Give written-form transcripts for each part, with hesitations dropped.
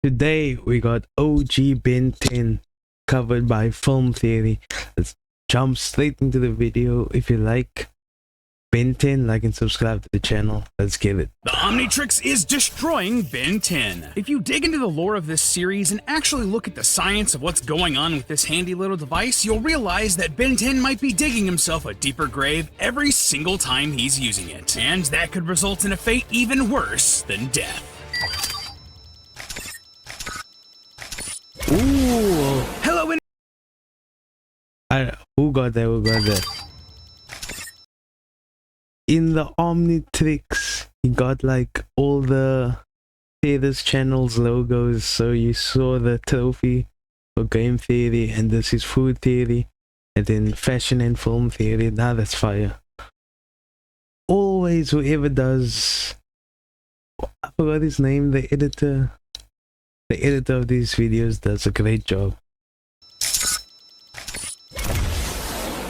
Today we got OG Ben 10 covered by Film Theory. Let's jump straight into the video. If you like Ben 10, like and subscribe to the channel. Let's get it. The Omnitrix is destroying Ben 10. If you dig into the lore of this series and actually look at the science of what's going on with this handy little device, you'll realize that Ben 10 might be digging himself a deeper grave every single time he's using it. And that could result in a fate even worse than death. Ooh! Hello, Who got that? Who got that? In the Omnitrix, he got like all the Theaters channels logos, so you saw the trophy for Game Theory, and this is Food Theory, and then Fashion and Film Theory. Now that's fire. Always, whoever does, I forgot his name, the editor of these videos does a great job.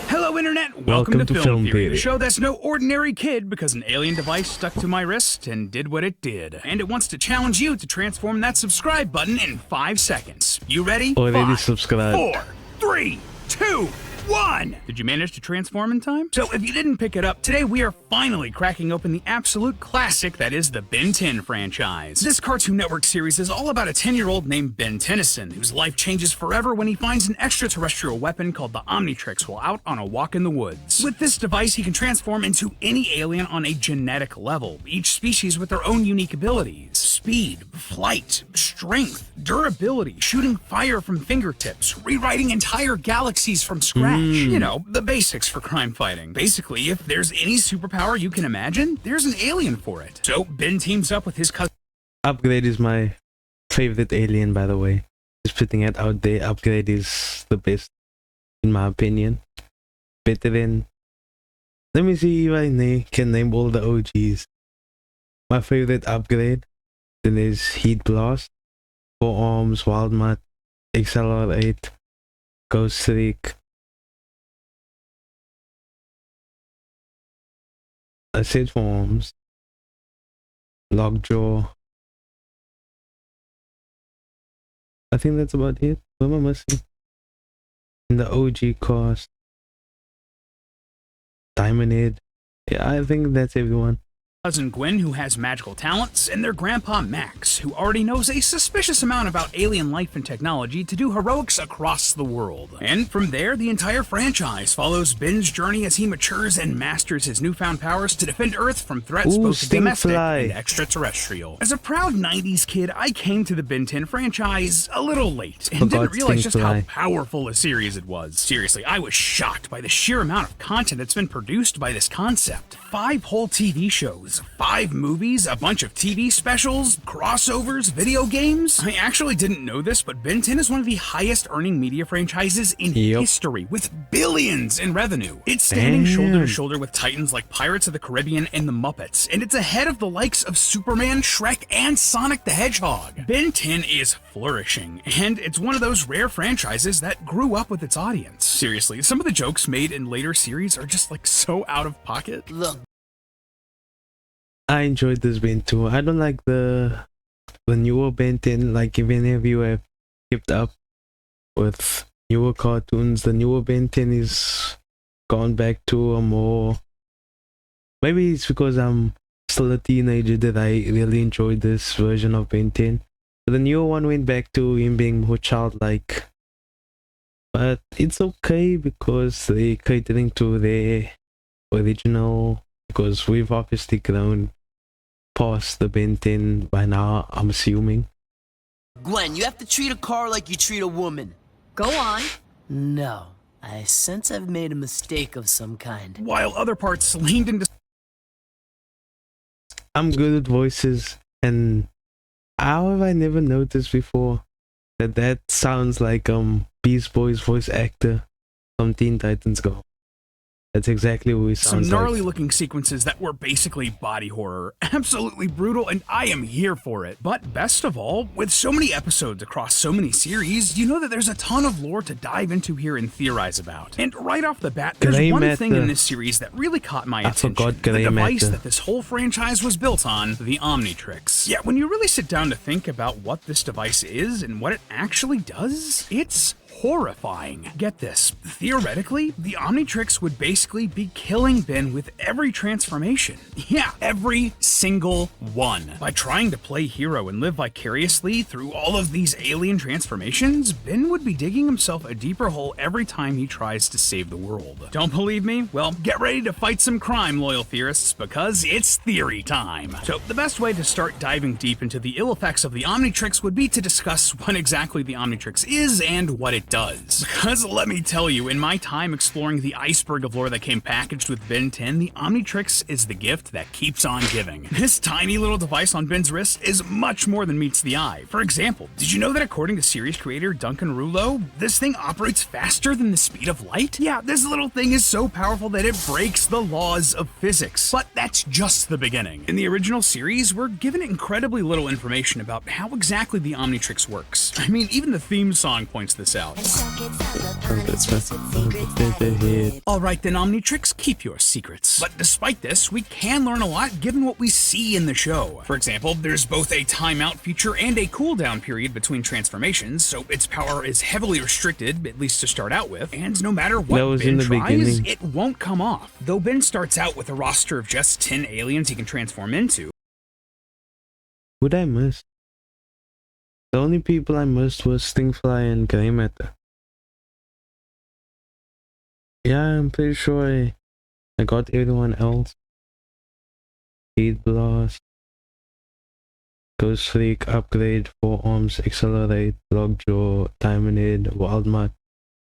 Hello, Internet! Welcome to Film Theory, the show that's no ordinary kid because an alien device stuck to my wrist and did what it did. And it wants to challenge you to transform that subscribe button in 5 seconds. You ready? Already 5, subscribed. 4, 3, 2, 1! Did you manage to transform in time? So if you didn't pick it up, today we are finally cracking open the absolute classic that is the Ben 10 franchise. This Cartoon Network series is all about a 10-year-old named Ben Tennyson, whose life changes forever when he finds an extraterrestrial weapon called the Omnitrix while out on a walk in the woods. With this device, he can transform into any alien on a genetic level, each species with their own unique abilities. Speed, flight, strength, durability, shooting fire from fingertips, rewriting entire galaxies from scratch. You know, the basics for crime fighting. Basically, if there's any superpower you can imagine, there's an alien for it. So Ben teams up with his cousin. Upgrade is my favorite alien, by the way. Just putting it out there. Upgrade is the best, in my opinion. Better than... Let me see if I can name all the OGs. My favorite upgrade. Then there's Heat Blast, Forearms, Wild Mutt, Accelerate, Ghost Streak. I said Forearms, Lockjaw. I think that's about it. What am I missing? In the OG cast, Diamond Head. Yeah, I think that's everyone. Cousin Gwen, who has magical talents, and their grandpa Max, who already knows a suspicious amount about alien life and technology to do heroics across the world. And from there, the entire franchise follows Ben's journey as he matures and masters his newfound powers to defend Earth from threats both domestic and extraterrestrial. As a proud 90s kid, I came to the Ben 10 franchise a little late and didn't realize just how powerful a series it was. Seriously, I was shocked by the sheer amount of content that's been produced by this concept. 5 whole TV shows, 5 movies, a bunch of TV specials, crossovers, video games. I actually didn't know this, but Ben 10 is one of the highest earning media franchises in history, with billions in revenue. It's standing shoulder to shoulder with titans like Pirates of the Caribbean and the Muppets, and it's ahead of the likes of Superman, Shrek, and Sonic the Hedgehog. Ben 10 is flourishing, and it's one of those rare franchises that grew up with its audience. Seriously, some of the jokes made in later series are just like so out of pocket. Look, I enjoyed this Ben too. I don't like the newer Ben 10. Like, if any of you have kept up with newer cartoons, the newer Ben 10 is gone back to a more... Maybe it's because I'm still a teenager that I really enjoyed this version of Ben 10. But the newer one went back to him being more childlike. But it's okay because they're catering to their original... Because we've obviously grown past the Ben 10 by now, I'm assuming. Gwen, you have to treat a car like you treat a woman. Go on. No, I sense I've made a mistake of some kind. While other parts leaned into... I'm good at voices, and how have I never noticed before that sounds like Beast Boy's voice actor from Teen Titans Go. That's exactly what we Some sound gnarly like. looking sequences that were basically body horror. Absolutely brutal, and I am here for it. But best of all, with so many episodes across so many series, you know that there's a ton of lore to dive into here and theorize about. And right off the bat, there's Grey one matter. thing in this series that really caught my attention. forgot The grey device matter. that this whole franchise was built on, the Omnitrix. Yeah, when you really sit down to think about what this device is and what it actually does, it's horrifying. Get this. Theoretically, the Omnitrix would basically be killing Ben with every transformation. Yeah, every single one. By trying to play hero and live vicariously through all of these alien transformations, Ben would be digging himself a deeper hole every time he tries to save the world. Don't believe me? Well, get ready to fight some crime, loyal theorists, because it's theory time. So the best way to start diving deep into the ill effects of the Omnitrix would be to discuss what exactly the Omnitrix is and what it does. Because let me tell you, in my time exploring the iceberg of lore that came packaged with Ben 10, the Omnitrix is the gift that keeps on giving. This tiny little device on Ben's wrist is much more than meets the eye. For example, did you know that according to series creator Duncan Rouleau, this thing operates faster than the speed of light? Yeah, this little thing is so powerful that it breaks the laws of physics. But that's just the beginning. In the original series, we're given incredibly little information about how exactly the Omnitrix works. I mean, even the theme song points this out. Alright then, Omnitrix, keep your secrets. But despite this, we can learn a lot given what we see in the show. For example, there's both a timeout feature and a cooldown period between transformations, so its power is heavily restricted, at least to start out with, and no matter That what was Ben in the tries, beginning. it won't come off. Though Ben starts out with a roster of just 10 aliens he can transform into, Who'd I miss? The only people I missed was Stingfly and Grey Matter. Yeah, I'm pretty sure I got everyone else. Heat Blast, Ghost Freak, Upgrade, Forearms, Accelerate, Lockjaw, Diamond Head, Wild Mutt,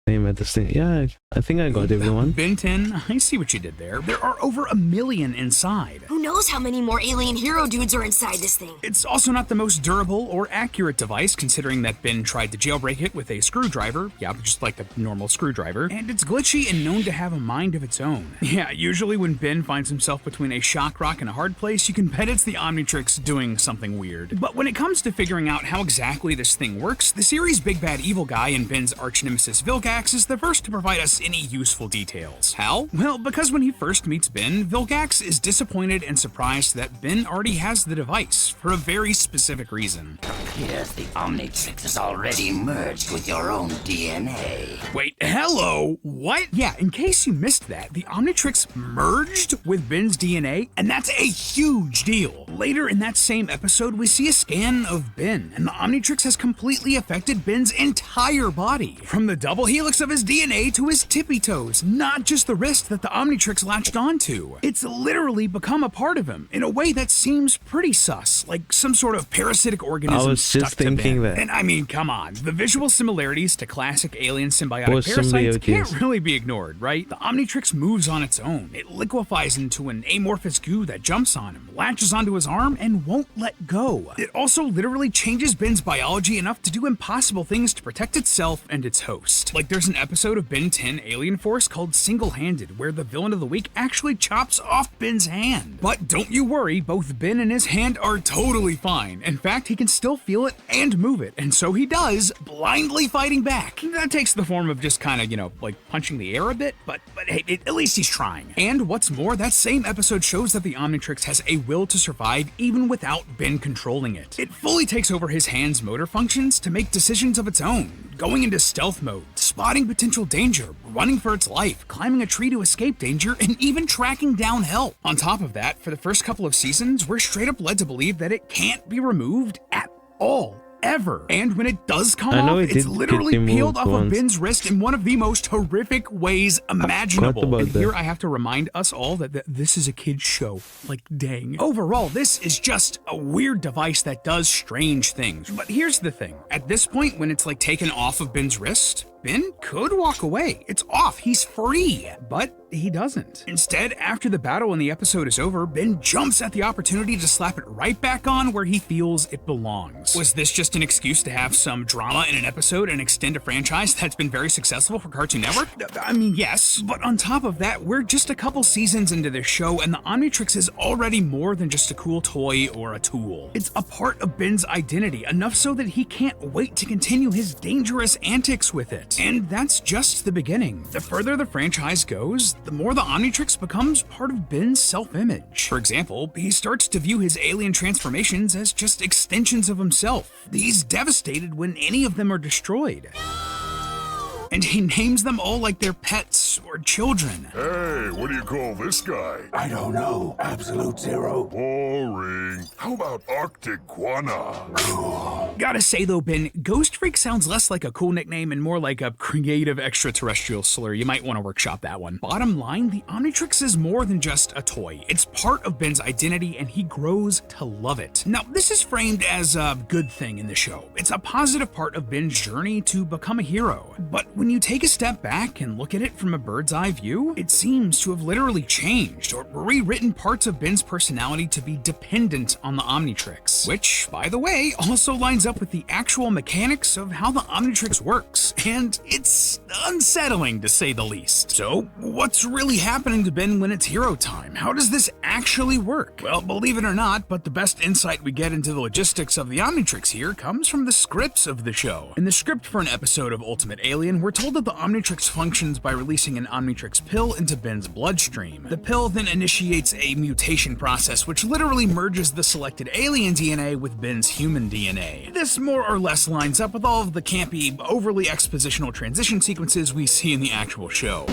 Name at the Sting. Yeah, I think I got everyone. Ben 10, I see what you did there. There are over 1 million inside. Who knows how many more alien hero dudes are inside this thing? It's also not the most durable or accurate device, considering that Ben tried to jailbreak it with a screwdriver, yeah, just like a normal screwdriver, and it's glitchy and known to have a mind of its own. Yeah, usually when Ben finds himself between a shock rock and a hard place, you can bet it's the Omnitrix doing something weird. But when it comes to figuring out how exactly this thing works, the series' big bad evil guy and Ben's arch nemesis Vilgax is the first to provide us any useful details. How? Well, because when he first meets Ben, Vilgax is disappointed and surprised that Ben already has the device, for a very specific reason. Appears the Omnitrix is already merged with your own DNA. Wait, hello? What? Yeah, in case you missed that, the Omnitrix merged with Ben's DNA, and that's a huge deal. Later in that same episode, we see a scan of Ben, and the Omnitrix has completely affected Ben's entire body. From the double helix of his DNA to his tippy toes, not just the wrist that the Omnitrix latched onto. It's literally become a part of him in a way that seems pretty sus, like some sort of parasitic organism I was stuck just to thinking Ben. that. And I mean, come on, the visual similarities to classic alien Or symbiotic parasites symbiotes. can't really be ignored, right? The Omnitrix moves on its own. It liquefies into an amorphous goo that jumps on him, latches onto his arm, and won't let go. It also literally changes Ben's biology enough to do impossible things to protect itself and its host. Like there's an episode of Ben 10 Alien Force called Single-Handed, where the villain of the week actually chops off Ben's hand. But don't you worry, both Ben and his hand are totally fine. In fact, he can still feel it and move it, and so he does, blindly fighting back. That takes the form of just kind of, like punching the air a bit, but hey, at least he's trying. And what's more, that same episode shows that the Omnitrix has a will to survive even without Ben controlling it. It fully takes over his hand's motor functions to make decisions of its own, going into stealth mode, spotting potential danger, running for its life, climbing a tree to escape danger, and even tracking down help. On top of that, for the first couple of seasons, we're straight up led to believe that it can't be removed at all. Ever. And when it does come I know off, it it's did literally get peeled removed off of once. Ben's wrist in one of the most horrific ways imaginable. about And that. here I have to remind us all that this is a kid's show. Like, dang. Overall, this is just a weird device that does strange things. But here's the thing. At this point, when it's like taken off of Ben's wrist, Ben could walk away. It's off. He's free. But he doesn't. Instead, after the battle and the episode is over, Ben jumps at the opportunity to slap it right back on where he feels it belongs. Was this just an excuse to have some drama in an episode and extend a franchise that's been very successful for Cartoon Network? I mean, yes, but on top of that, we're just a couple seasons into this show and the Omnitrix is already more than just a cool toy or a tool. It's a part of Ben's identity, enough so that he can't wait to continue his dangerous antics with it. And that's just the beginning. The further the franchise goes, the more the Omnitrix becomes part of Ben's self-image. For example, he starts to view his alien transformations as just extensions of himself. He's devastated when any of them are destroyed. And he names them all like they're pets or children. Hey, what do you call this guy? I don't know. Absolute Zero. Boring. How about Arctic Guana? Cool. Gotta say though, Ben, Ghost Freak sounds less like a cool nickname and more like a creative extraterrestrial slur. You might want to workshop that one. Bottom line, the Omnitrix is more than just a toy. It's part of Ben's identity and he grows to love it. Now, this is framed as a good thing in the show. It's a positive part of Ben's journey to become a hero. But when you take a step back and look at it from a bird's eye view, it seems to have literally changed or rewritten parts of Ben's personality to be dependent on the Omnitrix, which, by the way, also lines up with the actual mechanics of how the Omnitrix works, and it's unsettling to say the least. So, what's really happening to Ben when it's hero time? How does this actually work? Well, believe it or not, but the best insight we get into the logistics of the Omnitrix here comes from the scripts of the show. In the script for an episode of Ultimate Alien, we're told that the Omnitrix functions by releasing an Omnitrix pill into Ben's bloodstream. The pill then initiates a mutation process which literally merges the selected alien DNA with Ben's human DNA. This more or less lines up with all of the campy, overly expositional transition sequences we see in the actual show.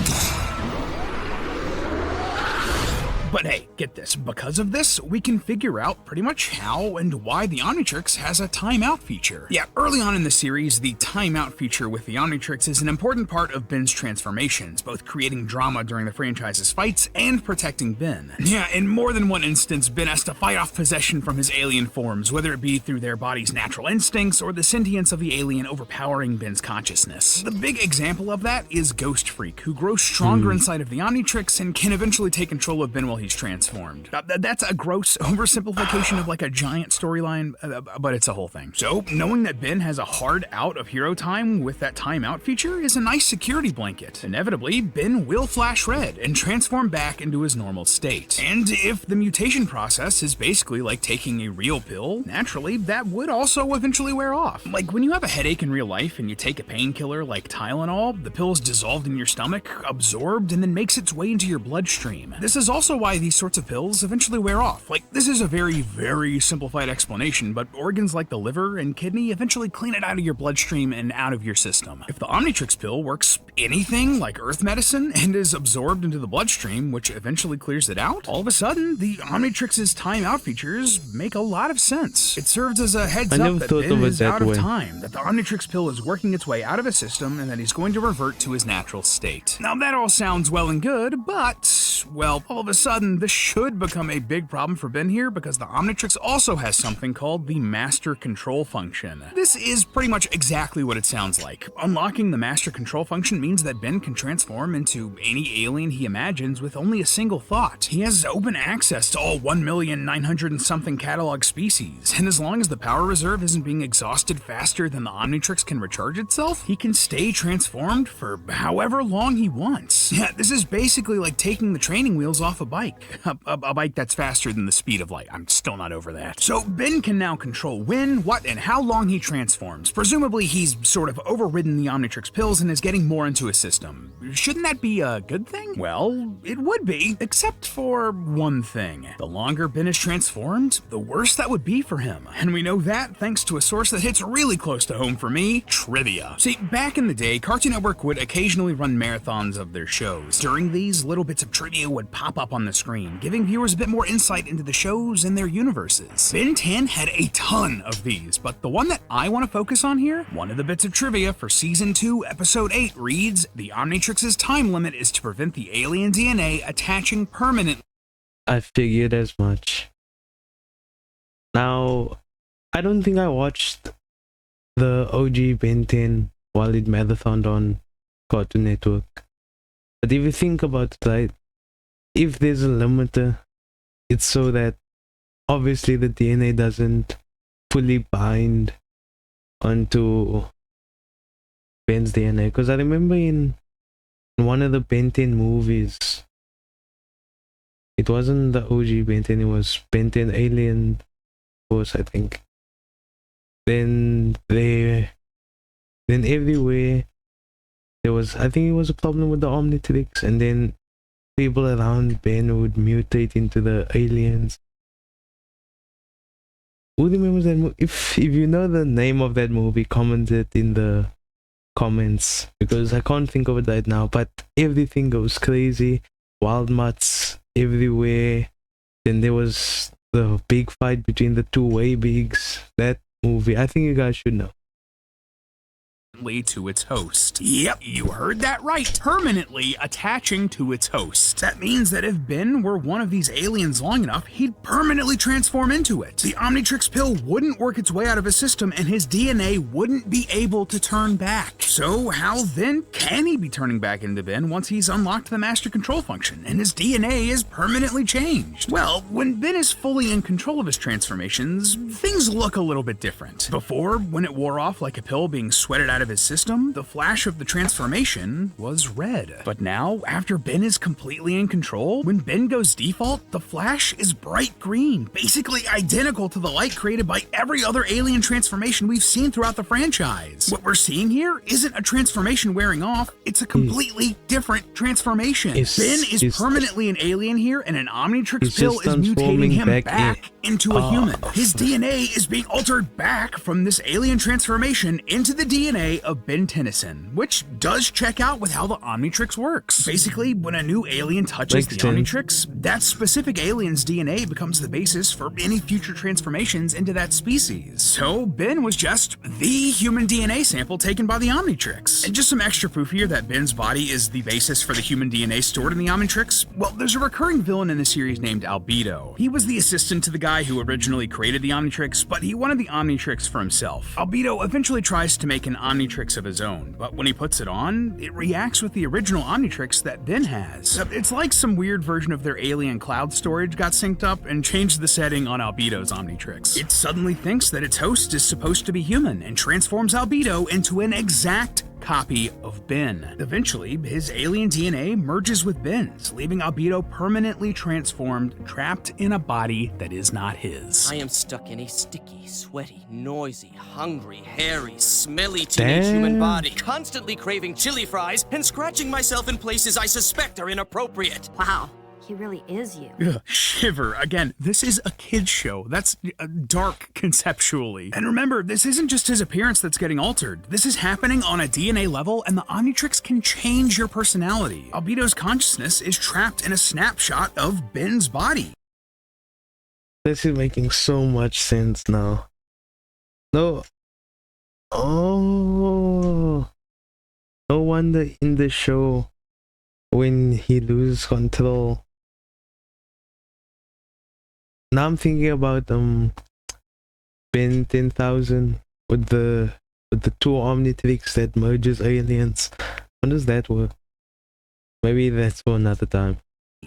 But hey, get this, because of this, we can figure out pretty much how and why the Omnitrix has a timeout feature. Yeah, early on in the series, the timeout feature with the Omnitrix is an important part of Ben's transformations, both creating drama during the franchise's fights and protecting Ben. Yeah, in more than one instance, Ben has to fight off possession from his alien forms, whether it be through their body's natural instincts or the sentience of the alien overpowering Ben's consciousness. The big example of that is Ghost Freak, who grows stronger inside of the Omnitrix and can eventually take control of Ben while he's transformed. That's a gross oversimplification of like a giant storyline, but it's a whole thing. So, knowing that Ben has a hard out of hero time with that timeout feature is a nice security blanket. Inevitably, Ben will flash red and transform back into his normal state. And if the mutation process is basically like taking a real pill, naturally, that would also eventually wear off. Like when you have a headache in real life and you take a painkiller like Tylenol, the pill is dissolved in your stomach, absorbed, and then makes its way into your bloodstream. This is also why these sorts of pills eventually wear off. Like, this is a very, very simplified explanation, but organs like the liver and kidney eventually clean it out of your bloodstream and out of your system. If the Omnitrix pill works anything like Earth medicine and is absorbed into the bloodstream, which eventually clears it out, all of a sudden, the Omnitrix's timeout features make a lot of sense. It serves as a heads up that Ben is out of time, that the Omnitrix pill is working its way out of his system, and that he's going to revert to his natural state. Now, that all sounds well and good, but, well, all of a sudden, this should become a big problem for Ben here because the Omnitrix also has something called the Master Control function. This is pretty much exactly what it sounds like. Unlocking the Master Control function means that Ben can transform into any alien he imagines with only a single thought. He has open access to all 1,900,000 and something catalog species, and as long as the power reserve isn't being exhausted faster than the Omnitrix can recharge itself, he can stay transformed for however long he wants. Yeah, this is basically like taking the training wheels off a bike. A bike that's faster than the speed of light. I'm still not over that. So Ben can now control when, what, and how long he transforms. Presumably he's sort of overridden the Omnitrix pills and is getting more into his system. Shouldn't that be a good thing? Well, it would be, except for one thing. The longer Ben is transformed, the worse that would be for him. And we know that thanks to a source that hits really close to home for me, trivia. See, back in the day, Cartoon Network would occasionally run marathons of their shows. During these, little bits of trivia would pop up on the screen, giving viewers a bit more insight into the shows and their universes. Ben 10 had a ton of these, but the one that I want to focus on here, one of the bits of trivia for Season 2, Episode 8 reads, "The Omnitrix's time limit is to prevent the alien DNA attaching permanently." I figured as much. Now, I don't think I watched the OG Ben 10 while it marathoned on Cartoon Network. But if you think about it, right, if there's a limiter, it's so that obviously the DNA doesn't fully bind onto Ben's DNA. Because I remember in one of the Ben 10 movies, it wasn't the OG Ben 10, it was Ben 10 Alien Force, I think. Then everywhere there was, I think it was a problem with the Omnitrix, and then people around Ben would mutate into the aliens. Who remembers that movie? If you know the name of that movie, comment it in the comments, because I can't think of it right now. But everything goes crazy, wild mutts everywhere. Then there was the big fight between the two way bigs. That movie, I think you guys should know. To its host. Yep, you heard that right. Permanently attaching to its host. That means that if Ben were one of these aliens long enough, he'd permanently transform into it. The Omnitrix pill wouldn't work its way out of his system, and his DNA wouldn't be able to turn back. So how then can he be turning back into Ben once he's unlocked the master control function and his DNA is permanently changed? Well, when Ben is fully in control of his transformations, things look a little bit different. Before, when it wore off like a pill being sweated out of his system, the flash of the transformation was red. But now, after Ben is completely in control, when Ben goes default, the flash is bright green, basically identical to the light created by every other alien transformation we've seen throughout the franchise. What we're seeing here isn't a transformation wearing off, it's a completely different transformation. Ben is permanently an alien here, and an Omnitrix pill is mutating him back into a human. His DNA is being altered back from this alien transformation into the DNA of Ben Tennyson, which does check out with how the Omnitrix works. Basically, when a new alien touches the Omnitrix, that specific alien's DNA becomes the basis for any future transformations into that species. So Ben was just the human DNA sample taken by the Omnitrix. And just some extra proof here that Ben's body is the basis for the human DNA stored in the Omnitrix. Well, there's a recurring villain in the series named Albedo. He was the assistant to the guy who originally created the Omnitrix, but he wanted the Omnitrix for himself. Albedo eventually tries to make an Omnitrix of his own, but when he puts it on, it reacts with the original Omnitrix that Ben has. It's like some weird version of their alien cloud storage got synced up and changed the setting on Albedo's Omnitrix. It suddenly thinks that its host is supposed to be human and transforms Albedo into an exact copy of Ben. Eventually, his alien DNA merges with Ben's, leaving Albedo permanently transformed, trapped in a body that is not his. I am stuck in a sticky, sweaty, noisy, hungry, hairy, smelly teenage human body, constantly craving chili fries and scratching myself in places I suspect are inappropriate. Wow, he really is you. Ugh, shiver. Again, this is a kid's show. That's dark conceptually. And remember, this isn't just his appearance that's getting altered. This is happening on a DNA level, and the Omnitrix can change your personality. Albedo's consciousness is trapped in a snapshot of Ben's body. This is making so much sense now. No. Oh. No wonder in the show, when he loses control. Now I'm thinking about Ben 10,000 with the two Omnitrix that merges aliens. How does that work? Maybe that's for another time.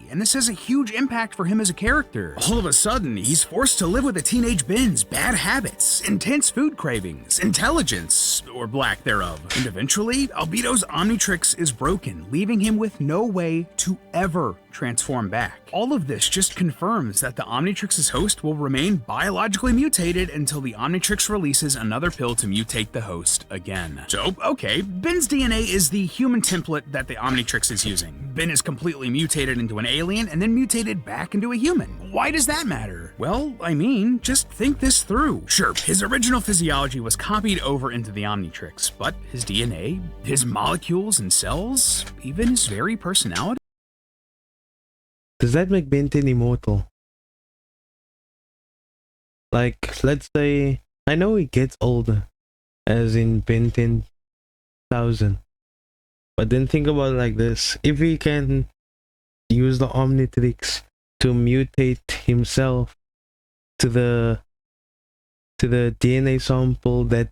And this has a huge impact for him as a character. All of a sudden, he's forced to live with a teenage Ben's bad habits, intense food cravings, intelligence, or lack thereof. And eventually, Albedo's Omnitrix is broken, leaving him with no way to ever transform back. All of this just confirms that the Omnitrix's host will remain biologically mutated until the Omnitrix releases another pill to mutate the host again. So, okay, Ben's DNA is the human template that the Omnitrix is using. Ben is completely mutated into an alien and then mutated back into a human. Why does that matter? Well, I mean, just think this through. Sure, his original physiology was copied over into the Omnitrix, but his DNA, his molecules and cells, even his very personality? Does that make Ben 10 immortal? Like, let's say, I know he gets older, as in Ben 10,000. But then think about it like this. If he can use the Omnitrix to mutate himself to the DNA sample that's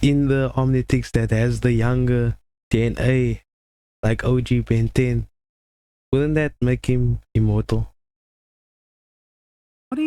in the Omnitrix that has the younger DNA, like OG Ben 10, wouldn't that make him immortal?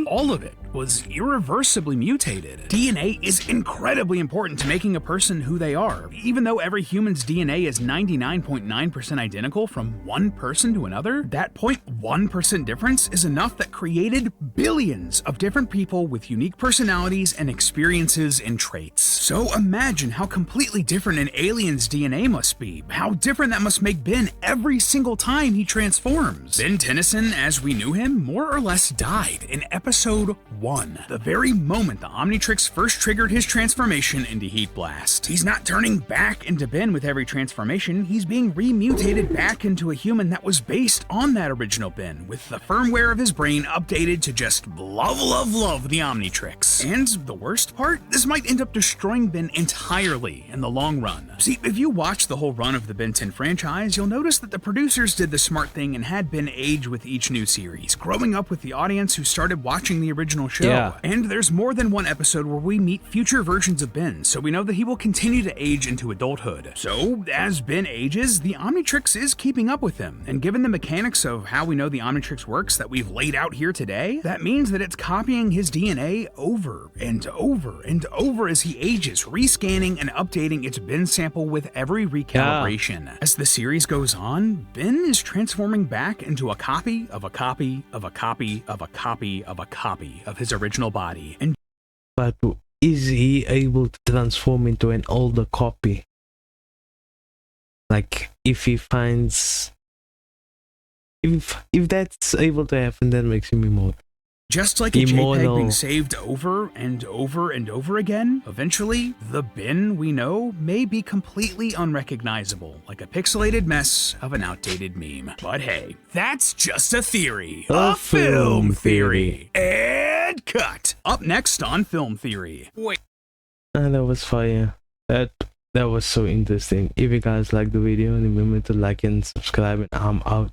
All of it was irreversibly mutated. DNA is incredibly important to making a person who they are. Even though every human's DNA is 99.9% identical from one person to another, that 0.1% difference is enough that created billions of different people with unique personalities and experiences and traits. So imagine how completely different an alien's DNA must be, how different that must make Ben every single time he transforms. Ben Tennyson, as we knew him, more or less died in Episode 1, the very moment the Omnitrix first triggered his transformation into Heat Blast. He's not turning back into Ben with every transformation, he's being remutated back into a human that was based on that original Ben, with the firmware of his brain updated to just love the Omnitrix. And the worst part? This might end up destroying Ben entirely in the long run. See, if you watch the whole run of the Ben 10 franchise, you'll notice that the producers did the smart thing and had Ben age with each new series, growing up with the audience who started watching the original show. Yeah. And there's more than one episode where we meet future versions of Ben, so we know that he will continue to age into adulthood. So, as Ben ages, the Omnitrix is keeping up with him. And given the mechanics of how we know the Omnitrix works that we've laid out here today, that means that it's copying his DNA over and over and over as he ages, rescanning and updating its Ben sample with every recalibration. As the series goes on, Ben is transforming back into a copy of a copy of a copy of a copy of a copy of his original body. And But is he able to transform into an older copy? Like, if he finds... If that's able to happen, that makes him immortal. just like a JPEG Immortal. being saved over and over and over again, eventually, the Ben we know may be completely unrecognizable, like a pixelated mess of an outdated meme. But hey, that's just a theory. A film theory. And cut! Up next on Film Theory. Wait. That was fire. That was so interesting. If you guys like the video, remember to like and subscribe, and I'm out.